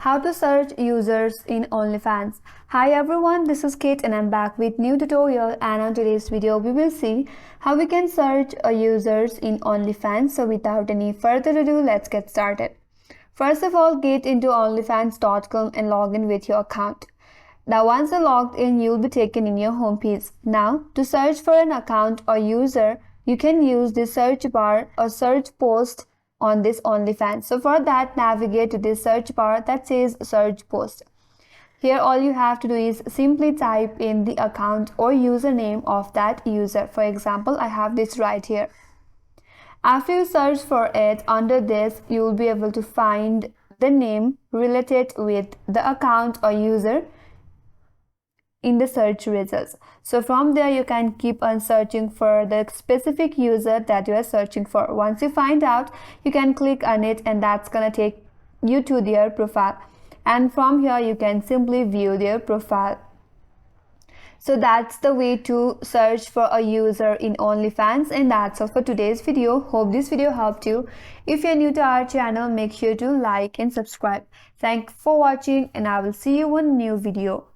How to search users in OnlyFans. Hi everyone, this is Kate and I'm back with new tutorial, and on today's video we will see how we can search users in OnlyFans. So without any further ado, let's get started. First of all, get into onlyfans.com and log in with your account. Now once you're logged in, you'll be taken in your home page. Now to search for an account or user, you can use the search bar or search post on this OnlyFans. So for that, navigate to this search bar that says search post. Here all you have to do is simply type in the account or username of that user. For example, I have this right here. After you search for it, under this you will be able to find the name related with the account or user in the search results. So from there you can keep on searching for the specific user that you are searching for. Once you find out, you can click on it and that's gonna take you to their profile, and from here you can simply view their profile. So that's the way to search for a user in OnlyFans, and that's all for today's video. Hope this video helped you. If you're new to our channel, make sure to like and subscribe. Thanks for watching and I will see you in a new video.